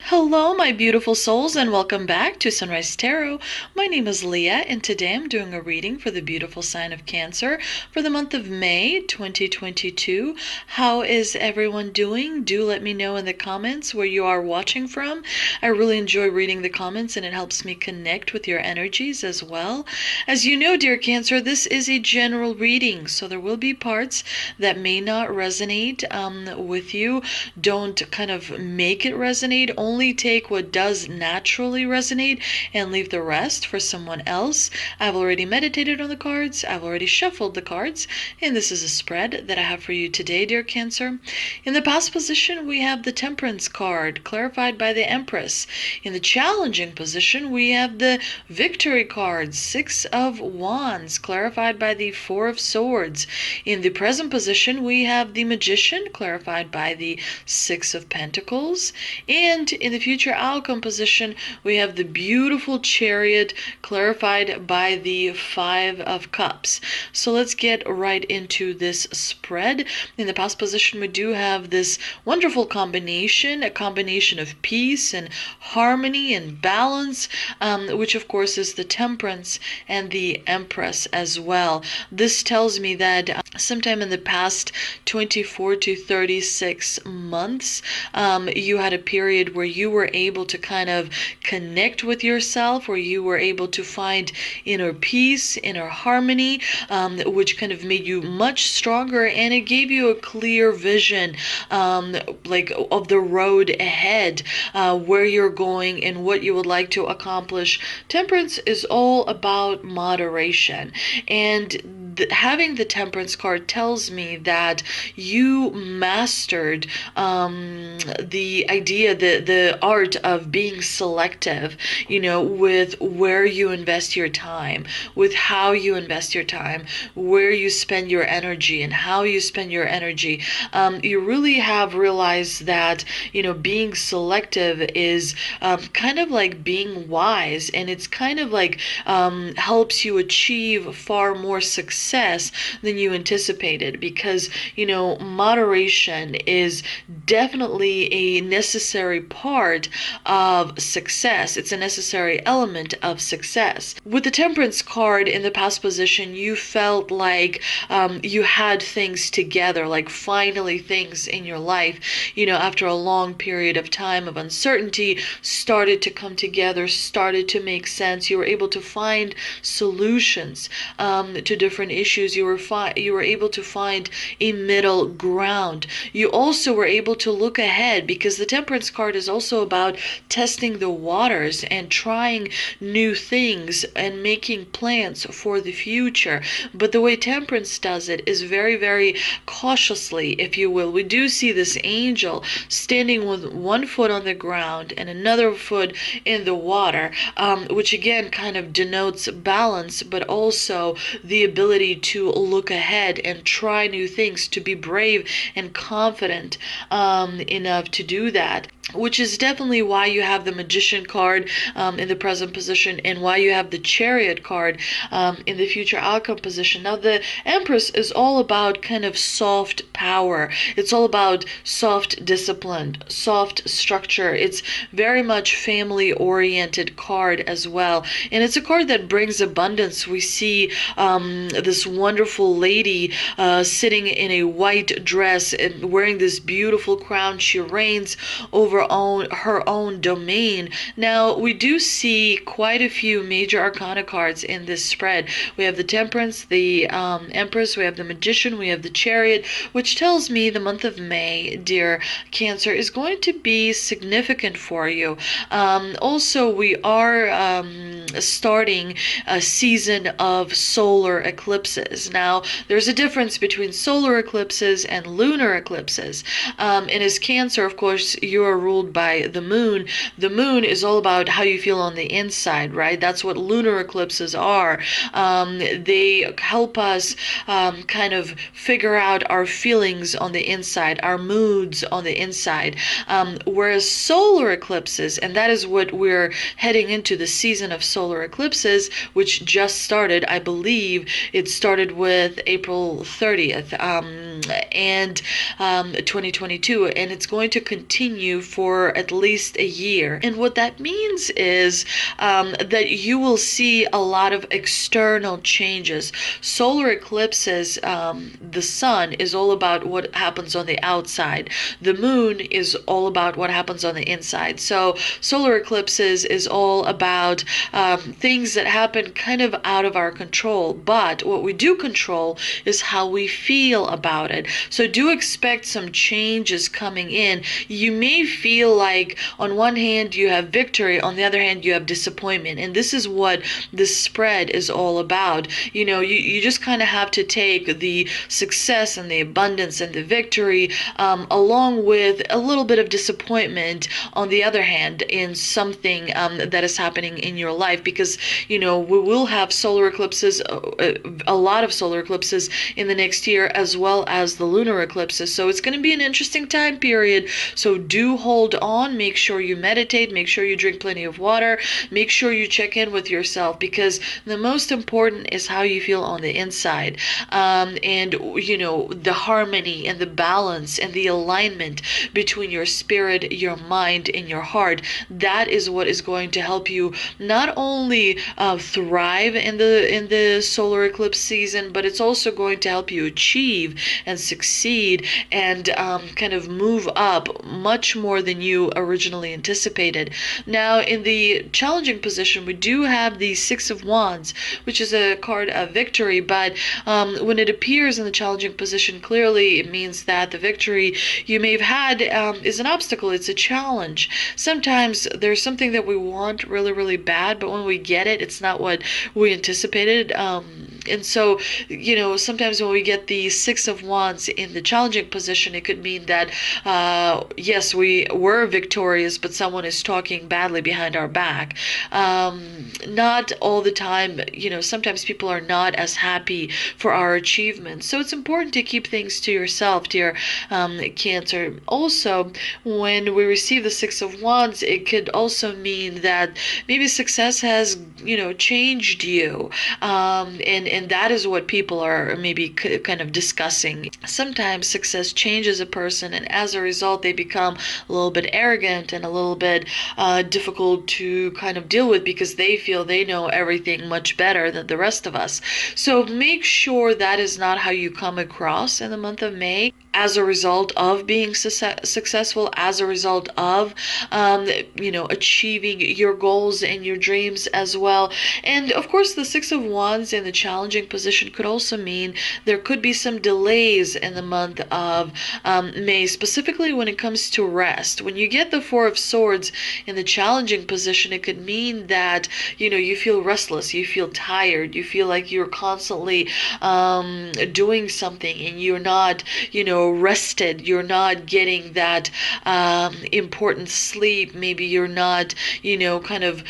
Hello, my beautiful souls, and welcome back to Sunrise Tarot. My name is Leah, and today I'm doing a reading for the beautiful sign of Cancer for the month of May 2022. How is everyone doing? Do let me know in the comments where you are watching from. I really enjoy reading the comments, and it helps me connect with your energies as well. As you know, dear Cancer, this is a general reading, so there will be parts that may not resonate with you. Don't kind of make it resonate. Only take what does naturally resonate and leave the rest for someone else. I've already meditated on the cards. I've already shuffled the cards. And this is a spread that I have for you today, dear Cancer. In the past position, we have the Temperance card, clarified by the Empress. In the challenging position, we have the Victory card, Six of Wands, clarified by the Four of Swords. In the present position, we have the Magician, clarified by the Six of Pentacles. And in the future outcome position, we have the beautiful Chariot, clarified by the Five of Cups. So let's get right into this spread. In the past position, we do have this wonderful combination, a combination of peace and harmony and balance, which of course is the Temperance and the Empress as well. This tells me that sometime in the past 24 to 36 months, you had a period where you were able to kind of connect with yourself, where you were able to find inner peace, inner harmony, which kind of made you much stronger, and it gave you a clear vision like of the road ahead, where you're going and what you would like to accomplish. Temperance is all about moderation, and having the Temperance card tells me that you mastered the idea, the art of being selective, with where you invest your time, with how you invest your time, where you spend your energy and how you spend your energy. You really have realized that, being selective is kind of like being wise, and it's kind of like helps you achieve far more success than you anticipated, because moderation is definitely a necessary part of success. It's a necessary element of success. With the Temperance card in the past position, you felt like you had things together, like finally things in your life, after a long period of time of uncertainty, started to come together, started to make sense. You were able to find solutions to different issues. You were able to find a middle ground. You also were able to look ahead, because the Temperance card is also about testing the waters and trying new things and making plans for the future. But the way Temperance does it is very, very cautiously, if you will. We do see this angel standing with one foot on the ground and another foot in the water, which again kind of denotes balance, but also the ability to look ahead and try new things, to be brave and confident enough to do that, which is definitely why you have the Magician card in the present position, and why you have the Chariot card in the future outcome position. Now, the Empress is all about kind of soft power. It's all about soft discipline, soft structure. It's very much family-oriented card as well, and it's a card that brings abundance. We see this wonderful lady sitting in a white dress and wearing this beautiful crown. She reigns over her own domain. Now, we do see quite a few major arcana cards in this spread. We have the Temperance, the Empress, we have the Magician, we have the Chariot, which tells me the month of May, dear Cancer, is going to be significant for you. Also, we are starting a season of solar eclipses. Now, there's a difference between solar eclipses and lunar eclipses. And as Cancer, of course, you are ruled by the moon. The moon is all about how you feel on the inside, right? That's what lunar eclipses are. They help us kind of figure out our feelings on the inside, our moods on the inside. Whereas solar eclipses, and that is what we're heading into, the season of solar eclipses, which just started. I believe it started with April 30th. and 2022, and it's going to continue for at least a year. And what that means is that you will see a lot of external changes. Solar eclipses, the sun is all about what happens on the outside. The moon is all about what happens on the inside. So solar eclipses is all about things that happen kind of out of our control. But what we do control is how we feel about it. So do expect some changes coming in. You may feel like on one hand you have victory, on the other hand you have disappointment. And this is what this spread is all about. You just kind of have to take the success and the abundance and the victory along with a little bit of disappointment on the other hand in something that is happening in your life, because we will have solar eclipses, a lot of solar eclipses in the next year, as well as the lunar eclipses. So it's going to be an interesting time period. So do hold on, make sure you meditate, make sure you drink plenty of water, make sure you check in with yourself, because the most important is how you feel on the inside. And the harmony and the balance and the alignment between your spirit, your mind, and your heart, that is what is going to help you not only thrive in the solar eclipse season, but it's also going to help you achieve and succeed and kind of move up much more than you originally anticipated. Now, in the challenging position, we do have the Six of Wands, which is a card of victory, but when it appears in the challenging position, clearly it means that the victory you may have had is an obstacle, it's a challenge. Sometimes there's something that we want really, really bad, but when we get it, it's not what we anticipated. And so, sometimes when we get the Six of Wands in the challenging position, it could mean that, yes, we were victorious, but someone is talking badly behind our back. Not all the time, sometimes people are not as happy for our achievements. So it's important to keep things to yourself, dear Cancer. Also, when we receive the Six of Wands, it could also mean that maybe success has, changed you. And that is what people are maybe kind of discussing. Sometimes success changes a person, and as a result, they become a little bit arrogant and a little bit difficult to kind of deal with, because they feel they know everything much better than the rest of us. So make sure that is not how you come across in the month of May, as a result of being successful, as a result of achieving your goals and your dreams as well. And of course, the Six of Wands in the challenging position could also mean there could be some delays in the month of May, specifically when it comes to rest. When you get the Four of Swords in the challenging position, it could mean that you feel restless, you feel tired, you feel like you're constantly doing something and you're not rested, you're not getting that important sleep, maybe you're not kind of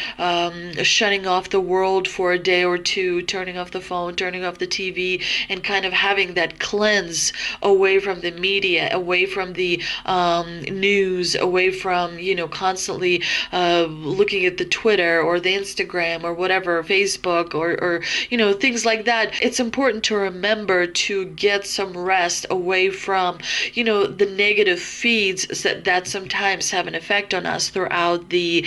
shutting off the world for a day or two, turning off the phone, turning off the TV, and kind of having that cleanse away from the media, away from the news, away from constantly looking at the Twitter or the Instagram or whatever, Facebook or things like that. It's important to remember to get some rest away from the negative feeds that sometimes have an effect on us throughout the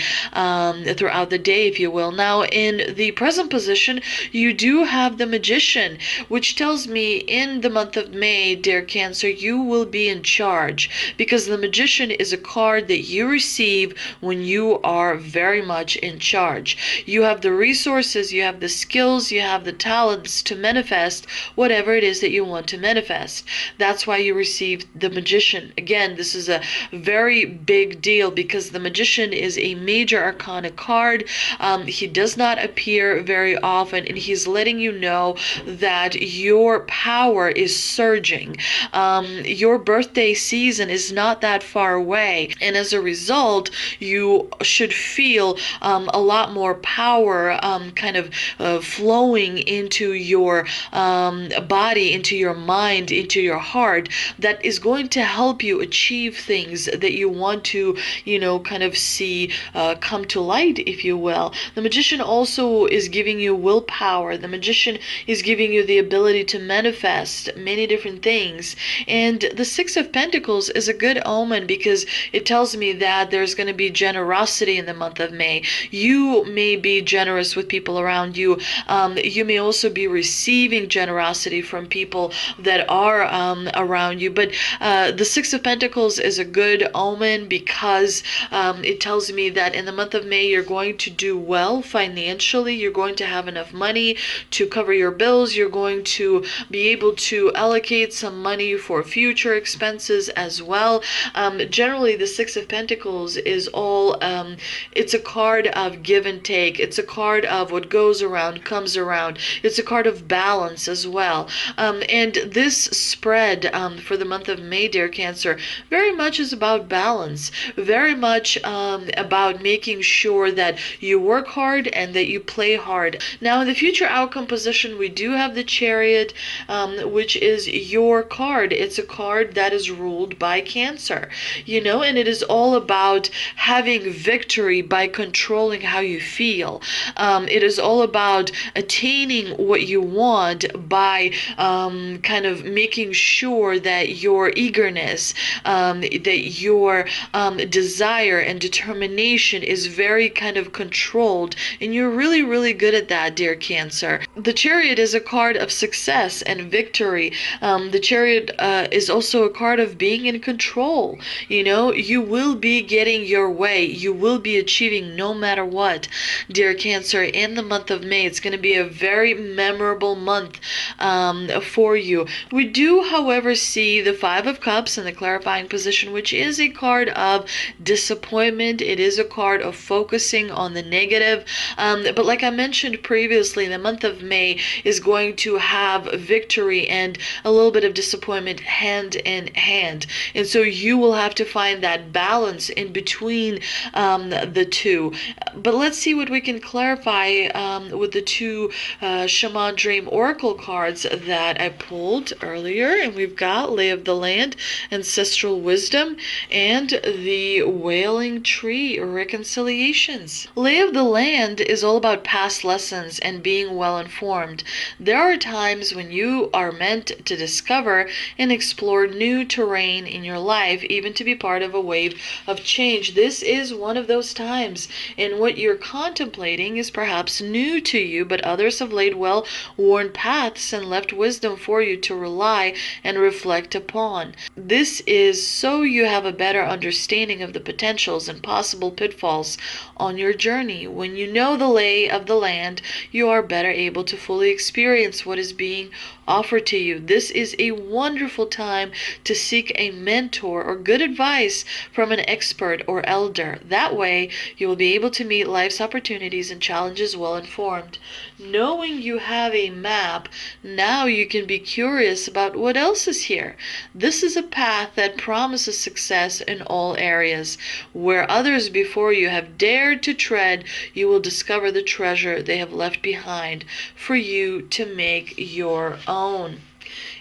day, if you will. Now, in the present position, you do have the Magician, which tells me in the month of May, dear Cancer, you will be in charge, because the Magician is a card that you receive when you are very much in charge. You have the resources, you have the skills, you have the talents to manifest whatever it is that you want to manifest. That's why you receive the Magician. Again, this is a very big deal, because the Magician is a major arcana card. He does not appear very often, and he's letting you know that your power is surging. Your birthday season is not that far away, and as a result, you should feel a lot more power kind of flowing into your body, into your mind, into your heart, that is going to help you achieve things that you want to, kind of see come to light, if you will. The Magician also is giving you willpower. The Magician is giving you the ability to manifest many different things. And the Six of Pentacles is a good omen because it tells me that there's going to be generosity in the month of May. You may be generous with people around you. You may also be receiving generosity from people that are around you. But the Six of Pentacles is a good omen because it tells me that in the month of May, you're going to do well financially. You're going to have enough money to cover your bills. You're going to be able to allocate some money for future expenses as well. Generally, the Six of Pentacles is all, it's a card of give and take. It's a card of what goes around comes around. It's a card of balance as well. And this spread for the month of May, dear Cancer, very much is about balance, very much about making sure that you work hard and that you play hard. Now, in the future outcome position, we do have the Chariot, which is your card. It's a card that is ruled by Cancer, and it is all about having victory by controlling how you feel. It is all about attaining what you want by kind of making sure that your eagerness, that your desire and determination is very kind of controlled, and you're really, really good at that, dear Cancer. The Chariot is a card of success and victory. The Chariot is also a card of being in control. You will be getting your way. You will be achieving no matter what, dear Cancer. In the month of May, it's going to be a very memorable month for you. We do, however, see the Five of Cups in the clarifying position, which is a card of disappointment. It is a card of focusing on the negative. But like I mentioned previously, the month of May is going to have victory and a little bit of disappointment hand in hand. And so you will have to find that balance in between the two. But let's see what we can clarify with the two Shaman Dream Oracle cards that I pulled earlier. And we've got Lay of the Land, Ancestral Wisdom, and the Wailing Tree, Reconciliations. Lay of the Land is all about past lessons and being well informed. There are times when you are meant to discover and explore new terrain in your life, even to be part of a wave of change. This is one of those times, and what you're contemplating is perhaps new to you, but others have laid well-worn paths and left wisdom for you to rely and reflect upon. This is so you have a better understanding of the potentials and possible pitfalls on your journey. When you know the lay of the land, you are better able to fully experience what is being offered to you. This is a wonderful time to seek a mentor or good advice from an expert or elder. That way, you will be able to meet life's opportunities and challenges well informed. Knowing you have a map, now you can be curious about what else is here. This is a path that promises success in all areas. Where others before you have dared to tread, you will discover the treasure they have left behind for you to make your own.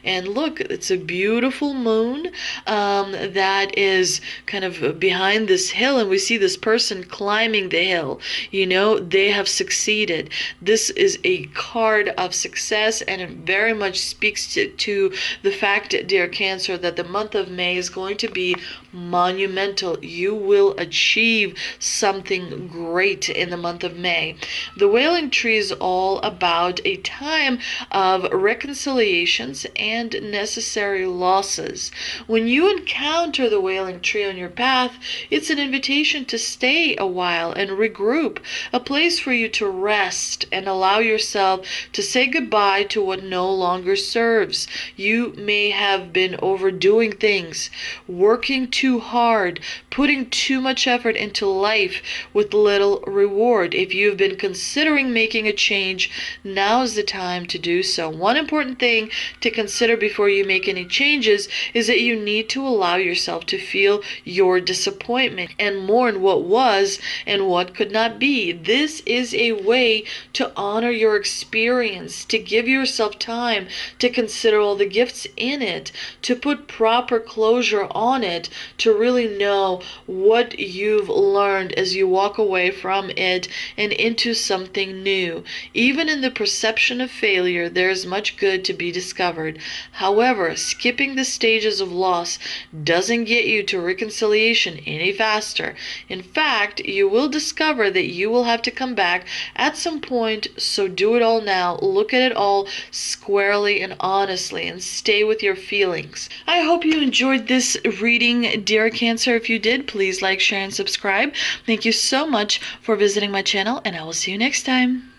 And look, it's a beautiful moon that is kind of behind this hill, and we see this person climbing the hill. They have succeeded. This is a card of success, and it very much speaks to the fact, dear Cancer, that the month of May is going to be monumental. You will achieve something great in the month of May. The Wailing Tree is all about a time of reconciliations and necessary losses. When you encounter the Wailing Tree on your path, it's an invitation to stay a while and regroup, a place for you to rest and allow yourself to say goodbye to what no longer serves. You may have been overdoing things, working too hard, putting too much effort into life with little reward. If you've been considering making a change, now is the time to do so. One important thing to consider before you make any changes is that you need to allow yourself to feel your disappointment and mourn what was and what could not be. This is a way to honor your experience, to give yourself time to consider all the gifts in it, to put proper closure on it, to really know what you've learned as you walk away from it and into something new. Even in the perception of failure, there is much good to be discovered. However, skipping the stages of loss doesn't get you to reconciliation any faster. In fact, you will discover that you will have to come back at some point, so do it all now. Look at it all squarely and honestly and stay with your feelings. I hope you enjoyed this reading, dear Cancer. If you did, please like, share, and subscribe. Thank you so much for visiting my channel, and I will see you next time.